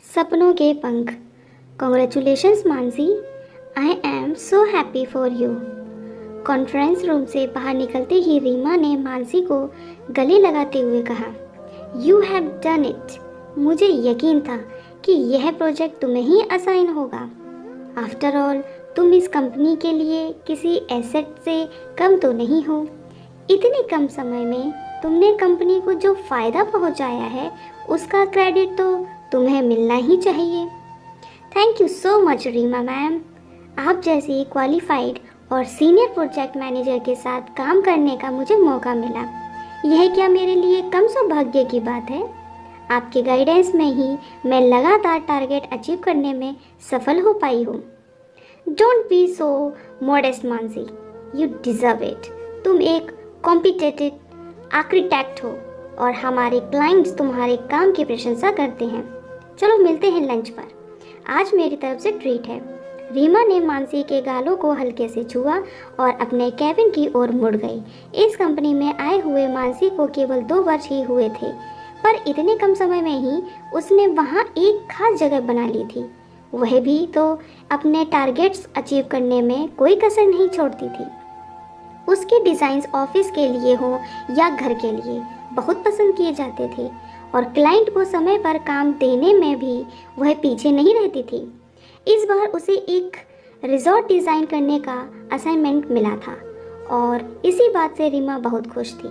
सपनों के पंख। Congratulations Mansi, I am so happy for you. Conference room से बाहर निकलते ही रीमा ने मानसी को गले लगाते हुए कहा, यू हैव डन इट। मुझे यकीन था कि यह प्रोजेक्ट तुम्हें ही असाइन होगा। आफ्टर ऑल तुम इस कंपनी के लिए किसी एसेट से कम तो नहीं हो। इतने कम समय में तुमने कंपनी को जो फ़ायदा पहुंचाया है उसका क्रेडिट तो तुम्हें मिलना ही चाहिए। Thank you so much Reema ma'am. आप जैसी क्वालिफाइड और सीनियर प्रोजेक्ट मैनेजर के साथ काम करने का मुझे मौका मिला। यह क्या मेरे लिए कम सौभाग्य की बात है? आपके गाइडेंस में ही मैं लगातार टारगेट अचीव करने में सफल हो पाई हूँ। Don't be so modest Mansi, you deserve it. तुम एक कॉम्पिटेटिव आर्किटेक्ट हो और हमारे क्लाइंट्स तुम्हारे काम की प्रशंसा करते हैं। चलो मिलते हैं लंच पर, आज मेरी तरफ से ट्रीट है। रीमा ने मानसी के गालों को हल्के से छुआ और अपने कैबिन की ओर मुड़ गई। इस कंपनी में आए हुए मानसी को केवल 2 वर्ष ही हुए थे, पर इतने कम समय में ही उसने वहाँ एक खास जगह बना ली थी। वह भी तो अपने टारगेट्स अचीव करने में कोई कसर नहीं छोड़ती थी। उसके डिज़ाइंस ऑफिस के लिए हो या घर के लिए बहुत पसंद किए जाते थे और क्लाइंट को समय पर काम देने में भी वह पीछे नहीं रहती थी। इस बार उसे एक रिजॉर्ट डिज़ाइन करने का असाइनमेंट मिला था और इसी बात से रीमा बहुत खुश थी।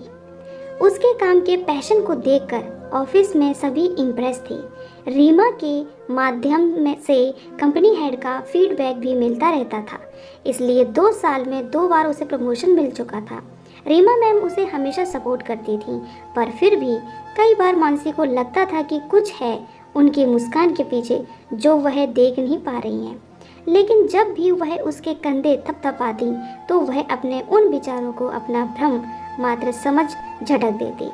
उसके काम के पैशन को देखकर ऑफिस में सभी इम्प्रेस थे। रीमा के माध्यम में से कंपनी हेड का फीडबैक भी मिलता रहता था, इसलिए 2 साल में 2 बार उसे प्रमोशन मिल चुका था। रीमा मैम उसे हमेशा सपोर्ट करती थी, पर फिर भी कई बार मानसी को लगता था कि कुछ है उनकी मुस्कान के पीछे जो वह देख नहीं पा रही हैं। लेकिन जब भी वह उसके कंधे थपथपाती तो वह अपने उन विचारों को अपना भ्रम मात्र समझ झटक देती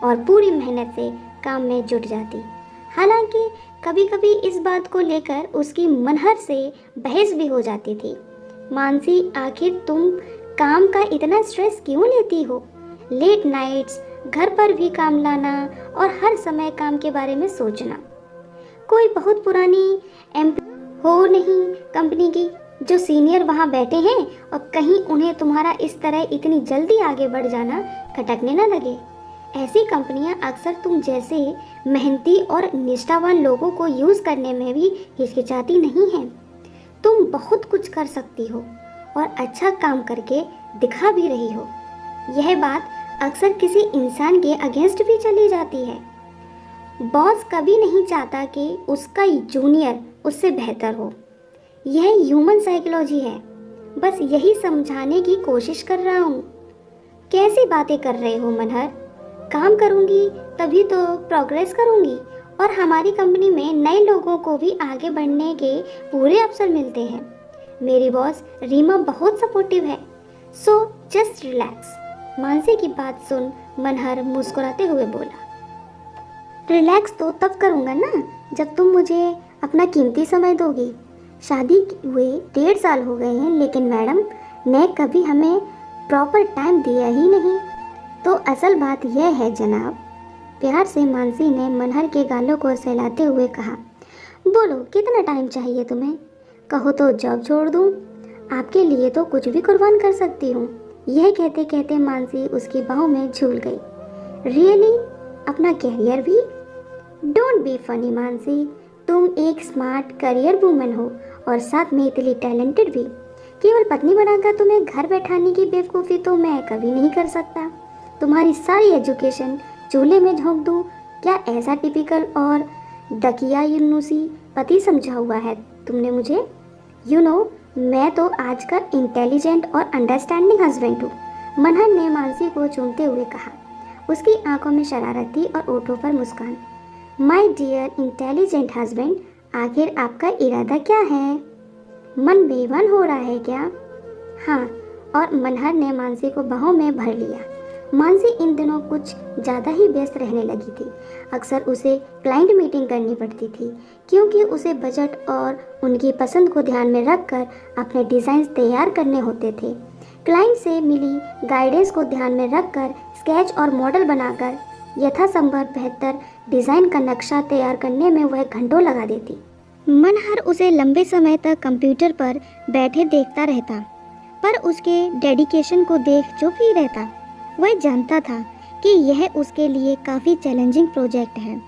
और पूरी मेहनत से काम में जुट जाती। हालांकि कभी कभी इस बात को लेकर उसकी मनहर से बहस भी हो जाती थी। मानसी, आखिर तुम काम का इतना स्ट्रेस क्यों लेती हो? लेट नाइट्स, घर पर भी काम लाना और हर समय काम के बारे में सोचना। कोई बहुत पुरानी एम्प्लॉय हो नहीं कंपनी की जो सीनियर वहाँ बैठे हैं और कहीं उन्हें तुम्हारा इस तरह इतनी जल्दी आगे बढ़ जाना खटकने न लगे। ऐसी कंपनियां अक्सर तुम जैसे मेहनती और निष्ठावान लोगों को यूज़ करने में भी हिचकिचाती नहीं हैं। तुम बहुत कुछ कर सकती हो और अच्छा काम करके दिखा भी रही हो। यह बात अक्सर किसी इंसान के अगेंस्ट भी चली जाती है। बॉस कभी नहीं चाहता कि उसका जूनियर उससे बेहतर हो। यह ह्यूमन साइकोलॉजी है। बस यही समझाने की कोशिश कर रहा हूँ। कैसी बातें कर रहे हो मनहर? काम करूँगी तभी तो प्रोग्रेस करूँगी और हमारी कंपनी में नए लोगों को भी आगे बढ़ने के पूरे अवसर मिलते हैं। मेरी बॉस रीमा बहुत सपोर्टिव है, सो जस्ट रिलैक्स। मानसी की बात सुन मनहर मुस्कुराते हुए बोला, रिलैक्स तो तब करूँगा ना जब तुम मुझे अपना कीमती समय दोगी। शादी हुए 1.5 साल हो गए हैं, लेकिन मैडम ने कभी हमें प्रॉपर टाइम दिया ही नहीं। तो असल बात यह है जनाब, प्यार से मानसी ने मनहर के गालों को सहलाते हुए कहा, बोलो कितना टाइम चाहिए तुम्हें? कहो तो जॉब छोड़ दूँ, आपके लिए तो कुछ भी कुर्बान कर सकती हूँ। यह कहते कहते मानसी उसकी बाहों में झूल गई। रियली? अपना कैरियर भी? डोंट बी फनी मानसी, तुम एक स्मार्ट करियर वूमन हो और साथ में इतनी टैलेंटेड भी। केवल पत्नी बनाकर तुम्हें घर बैठाने की बेवकूफ़ी तो मैं कभी नहीं कर सकता। तुम्हारी सारी एजुकेशन चूल्हे में झोंक दूँ क्या? ऐसा टिपिकल और दकियानुसी पति समझा हुआ है तुमने मुझे। यू नो, मैं तो आज का इंटेलिजेंट और अंडरस्टैंडिंग हस्बैंड हूँ, मनहर ने मानसी को चूमते हुए कहा। उसकी आंखों में शरारत थी और ओठों पर मुस्कान। माय डियर इंटेलिजेंट हस्बैंड, आखिर आपका इरादा क्या है? मन बेईमान हो रहा है क्या? हाँ, और मनहर ने मानसी को बाहों में भर लिया। मानसी इन दिनों कुछ ज़्यादा ही व्यस्त रहने लगी थी। अक्सर उसे क्लाइंट मीटिंग करनी पड़ती थी क्योंकि उसे बजट और उनकी पसंद को ध्यान में रखकर अपने डिज़ाइंस तैयार करने होते थे। क्लाइंट से मिली गाइडेंस को ध्यान में रखकर स्केच और मॉडल बनाकर यथासंभव बेहतर डिज़ाइन का नक्शा तैयार करने में वह घंटों लगा देती। मनहर उसे लंबे समय तक कंप्यूटर पर बैठे देखता रहता, पर उसके डेडिकेशन को देख चुप ही रहता। वह जानता था कि यह उसके लिए काफ़ी चैलेंजिंग प्रोजेक्ट है।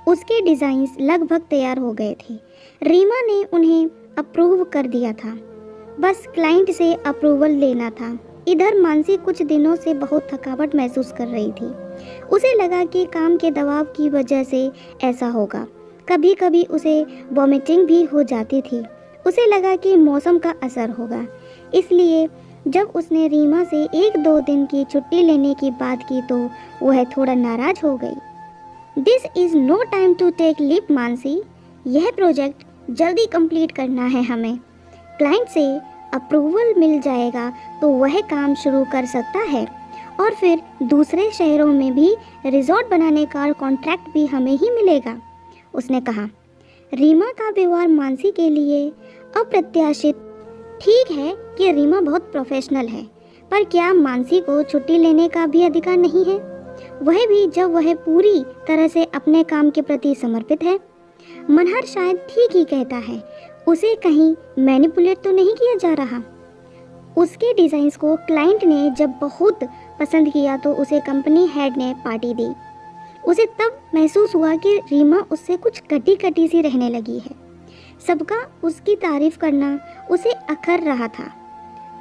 उसके डिज़ाइंस लगभग तैयार हो गए थे। रीमा ने उन्हें अप्रूव कर दिया था, बस क्लाइंट से अप्रूवल लेना था। इधर मानसी कुछ दिनों से बहुत थकावट महसूस कर रही थी। उसे लगा कि काम के दबाव की वजह से ऐसा होगा। कभी कभी उसे वॉमिटिंग भी हो जाती थी। उसे लगा कि मौसम का असर होगा, इसलिए जब उसने रीमा से 1-2 दिन की छुट्टी लेने की बात की तो वह थोड़ा नाराज हो गई। This is no time to take leave Mansi, यह प्रोजेक्ट जल्दी कंप्लीट करना है हमें। क्लाइंट से अप्रूवल मिल जाएगा तो वह काम शुरू कर सकता है, और फिर दूसरे शहरों में भी रिजॉर्ट बनाने का कॉन्ट्रैक्ट भी हमें ही मिलेगा, उसने कहा। रीमा का व्यवहार मानसी के लिए अप्रत्याशित। ठीक है कि रीमा बहुत प्रोफेशनल है, पर क्या मानसी को छुट्टी लेने का भी अधिकार नहीं है? वह भी जब वह पूरी तरह से अपने काम के प्रति समर्पित है। मनहर शायद ठीक ही कहता है, उसे कहीं मैनिपुलेट तो नहीं किया जा रहा। उसके डिज़ाइंस को क्लाइंट ने जब बहुत पसंद किया तो उसे कंपनी हेड ने पार्टी दी। उसे तब महसूस हुआ कि रीमा उससे कुछ कटी कटी सी रहने लगी है। सबका उसकी तारीफ करना उसे अखर रहा था।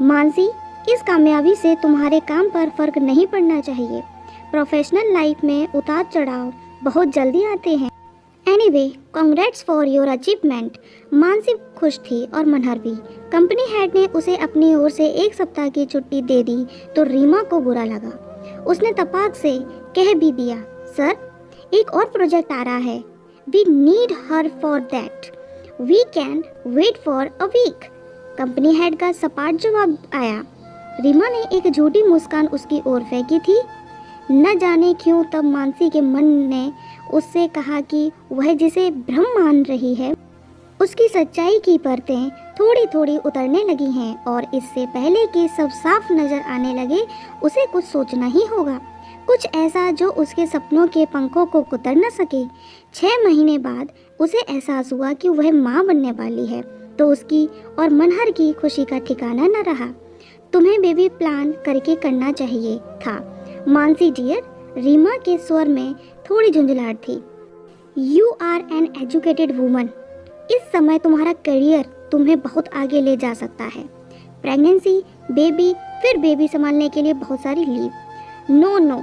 मानसी, इस कामयाबी से तुम्हारे काम पर फर्क नहीं पड़ना चाहिए। प्रोफेशनल लाइफ में उतार चढ़ाव बहुत जल्दी आते हैं। Anyway, congrats for your achievement. Mansi खुश थी और मनहर भी। कंपनी हेड ने उसे अपनी ओर से 1 सप्ताह की छुट्टी दे दी तो रीमा को बुरा लगा। उसने तपाक से कह भी दिया, सर, एक और प्रोजेक्ट आ रहा है। We need her for that. We can wait for a week. Company head का सपाट जवाब आया। रीमा ने एक झूठी मुस्कान उसकी ओर फेंकी थी। न जाने क्यों तब मानसी के मन ने उससे कहा कि वह जिसे भ्रम मान रही है उसकी सच्चाई की परतें थोड़ी थोड़ी उतरने लगी हैं, और इससे पहले कि सब साफ नजर आने लगे उसे कुछ सोचना ही होगा, कुछ ऐसा जो उसके सपनों के पंखों को कुतर न सके। 6 महीने बाद उसे एहसास हुआ कि वह माँ बनने वाली है, तो उसकी और मनहर की खुशी का ठिकाना न रहा। तुम्हें बेबी प्लान करके करना चाहिए था मानसी डियर। रीमा के स्वर में थोड़ी झुंझलाहट थी। You are an educated woman. इस समय तुम्हारा करियर तुम्हें बहुत आगे ले जा सकता है। प्रेगनेंसी, बेबी, फिर बेबी संभालने के लिए बहुत सारी leave. No no,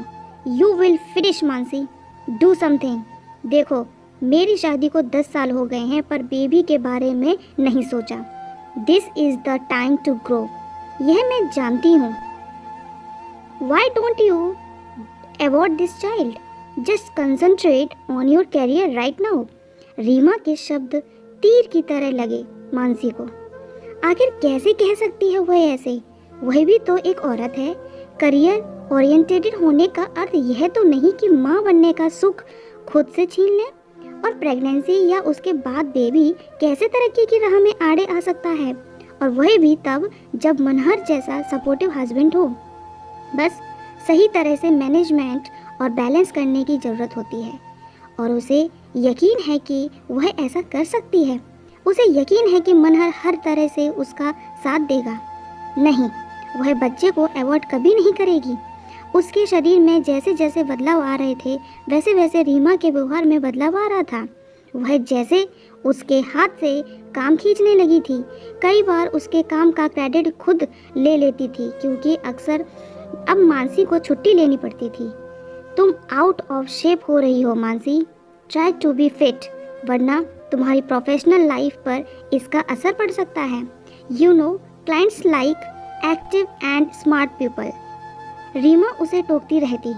you will finish Mansi, do something. देखो, मेरी शादी को 10 साल हो गए हैं पर बेबी के बारे में नहीं सोचा। This is the time to grow. यह मैं जानती हूँ। Why don't you avoid this child? Just concentrate on your career right now. Reema के शब्द तीर की तरह लगे मानसी को। आखिर कैसे कह सकती है वह ऐसे? वह भी तो एक औरत है। करियर ओरिएंटेड होने का अर्थ यह तो नहीं कि माँ बनने का सुख खुद से छीन ले। और प्रेगनेंसी या उसके बाद बेबी कैसे तरक्की की राह में आड़े आ सकता है, और वह भी तब जब मनहर जैसा सपोर्टिव हस्बैंड हो। बस सही तरह से मैनेजमेंट और बैलेंस करने की ज़रूरत होती है, और उसे यकीन है कि वह ऐसा कर सकती है। उसे यकीन है कि मनहर हर तरह से उसका साथ देगा। नहीं, वह बच्चे को अवॉइड कभी नहीं करेगी। उसके शरीर में जैसे जैसे बदलाव आ रहे थे वैसे वैसे रीमा के व्यवहार में बदलाव आ रहा था। वह जैसे उसके हाथ से काम खींचने लगी थी। कई बार उसके काम का क्रेडिट खुद ले लेती थी, क्योंकि अक्सर अब मानसी को छुट्टी लेनी पड़ती थी। तुम आउट ऑफ शेप हो रही हो Mansi, try to be fit, वरना तुम्हारी प्रोफेशनल लाइफ पर इसका असर पड़ सकता है। You know, clients like active and smart people. Reema उसे टोकती रहती।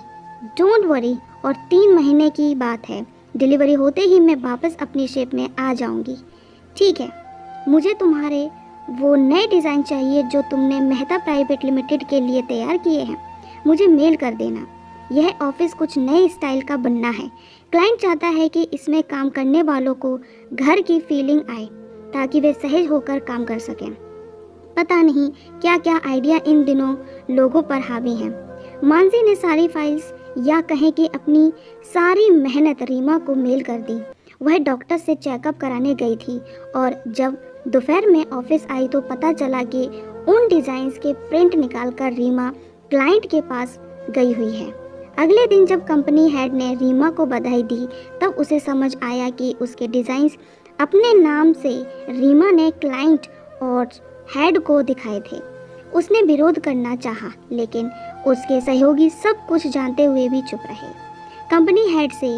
डोंट वरी, और 3 महीने की बात है। डिलीवरी होते ही मैं वापस अपनी शेप में आ जाऊंगी। ठीक है, मुझे तुम्हारे वो नए डिज़ाइन चाहिए जो तुमने मेहता प्राइवेट लिमिटेड के लिए तैयार किए हैं। मुझे मेल कर देना। यह ऑफिस कुछ नए स्टाइल का बनना है। क्लाइंट चाहता है कि इसमें काम करने वालों को घर की फीलिंग आए, ताकि वे सहज होकर काम कर सकें। पता नहीं क्या क्या आइडिया इन दिनों लोगों पर हावी हैं। मानसी ने सारी फाइल्स या कहें कि अपनी सारी मेहनत रीमा को मेल कर दी। वह डॉक्टर से चेकअप कराने गई थी और जब दोपहर में ऑफिस आई तो पता चला कि उन डिज़ाइंस के प्रिंट निकालकर रीमा क्लाइंट के पास गई हुई है। अगले दिन जब कंपनी हेड ने रीमा को बधाई दी तब उसे समझ आया कि उसके डिज़ाइंस अपने नाम से रीमा ने क्लाइंट और हेड को दिखाए थे। उसने विरोध करना चाहा, लेकिन उसके सहयोगी सब कुछ जानते हुए भी चुप रहे। कंपनी हेड से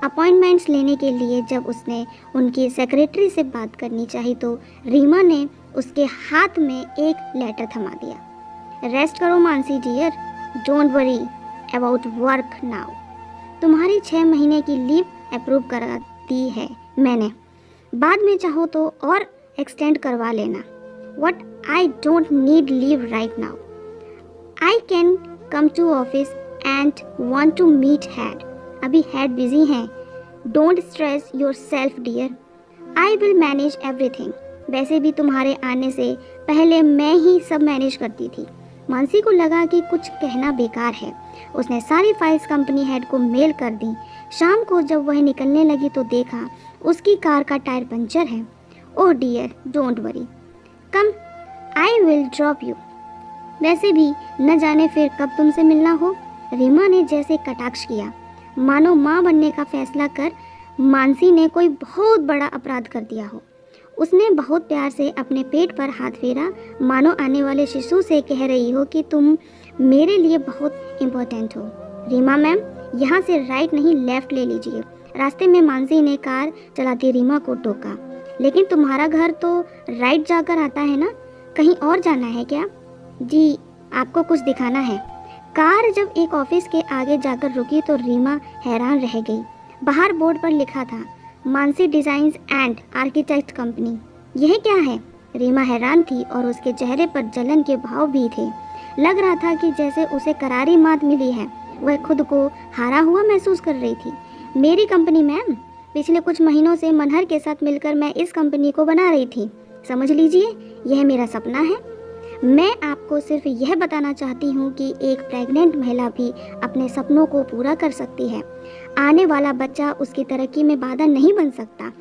अपॉइंटमेंट्स लेने के लिए जब उसने उनकी सेक्रेटरी से बात करनी चाही तो रीमा ने उसके हाथ में एक लेटर थमा दिया। रेस्ट करो Mansi dear, don't worry about work now. तुम्हारी 6 महीने की लीव अप्रूव करा दी है मैंने, बाद में चाहो तो और एक्सटेंड करवा लेना। What I don't need leave right now. I can come to office and want to meet head. अभी head busy हैं. Don't stress yourself dear. I will manage everything. वैसे भी तुम्हारे आने से पहले मैं ही सब मैनेज करती थी। मानसी को लगा कि कुछ कहना बेकार है। उसने सारी फाइल्स कंपनी हेड को मेल कर दी। शाम को जब वह निकलने लगी तो देखा उसकी कार का टायर पंचर है। Oh dear, don't worry, come I will drop you. वैसे भी न जाने फिर कब तुमसे मिलना हो। रीमा ने जैसे कटाक्ष किया, मानो माँ बनने का फैसला कर मानसी ने कोई बहुत बड़ा अपराध कर दिया हो। उसने बहुत प्यार से अपने पेट पर हाथ फेरा, मानो आने वाले शिशु से कह रही हो कि तुम मेरे लिए बहुत इम्पोर्टेंट हो। रीमा मैम, यहाँ से राइट नहीं लेफ्ट ले लीजिए। रास्ते में मानसी ने कार चलाती रीमा को टोका, लेकिन तुम्हारा घर तो राइट जाकर आता है ना, कहीं और जाना है क्या? जी, आपको कुछ दिखाना है। कार जब एक ऑफिस के आगे जाकर रुकी तो रीमा हैरान रह गई। बाहर बोर्ड पर लिखा था Mansi designs and architect company. यह क्या है? रीमा हैरान थी और उसके चेहरे पर जलन के भाव भी थे। लग रहा था कि जैसे उसे करारी मात मिली है। वह खुद को हारा हुआ महसूस कर रही थी। मेरी कंपनी मैम, पिछले कुछ महीनों से मनहर के साथ मिलकर मैं इस कंपनी को बना रही थी। समझ लीजिए, यह मेरा सपना है। मैं आपको सिर्फ यह बताना चाहती हूँ कि एक प्रेग्नेंट महिला भी अपने सपनों को पूरा कर सकती है। आने वाला बच्चा उसकी तरक्की में बाधा नहीं बन सकता,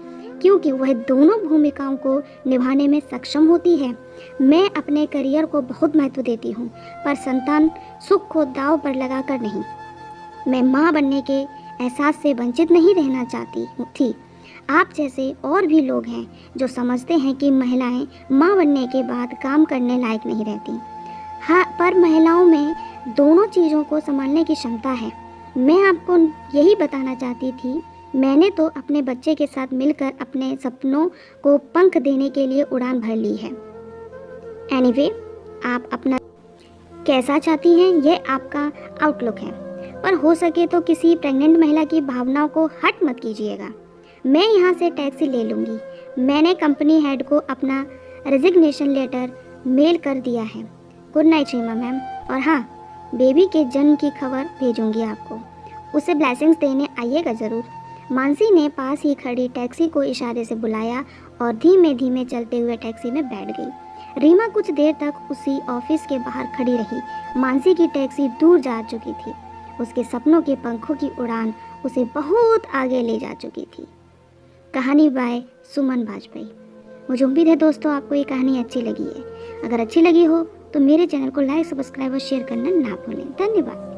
क्योंकि वह दोनों भूमिकाओं को निभाने में सक्षम होती है। मैं अपने करियर को बहुत महत्व देती हूँ, पर संतान सुख को दांव पर लगाकर नहीं। मैं माँ बनने के एहसास से वंचित नहीं रहना चाहती थी। आप जैसे और भी लोग हैं जो समझते हैं कि महिलाएं माँ बनने के बाद काम करने लायक नहीं रहती। हाँ, पर महिलाओं में दोनों चीज़ों को संभालने की क्षमता है। मैं आपको यही बताना चाहती थी। मैंने तो अपने बच्चे के साथ मिलकर अपने सपनों को पंख देने के लिए उड़ान भर ली है। एनीवे, आप अपना कैसा चाहती हैं यह आपका आउटलुक है, पर हो सके तो किसी प्रेग्नेंट महिला की भावनाओं को हर्ट मत कीजिएगा। मैं यहाँ से टैक्सी ले लूँगी। मैंने कंपनी हेड को अपना रेजिग्नेशन लेटर मेल कर दिया है। Good night Reema ma'am. और हाँ, बेबी के जन्म की खबर भेजूँगी आपको। उसे ब्लेसिंग्स देने आइएगा ज़रूर। मानसी ने पास ही खड़ी टैक्सी को इशारे से बुलाया और धीमे धीमे चलते हुए टैक्सी में बैठ गई। रीमा कुछ देर तक उसी ऑफिस के बाहर खड़ी रही। मानसी की टैक्सी दूर जा चुकी थी। उसके सपनों के पंखों की उड़ान उसे बहुत आगे ले जा चुकी थी। कहानी बाय सुमन बाजपेयी। मुझे उम्मीद है दोस्तों आपको ये कहानी अच्छी लगी है। अगर अच्छी लगी हो तो मेरे चैनल को लाइक, सब्सक्राइब और शेयर करना ना भूलें। धन्यवाद।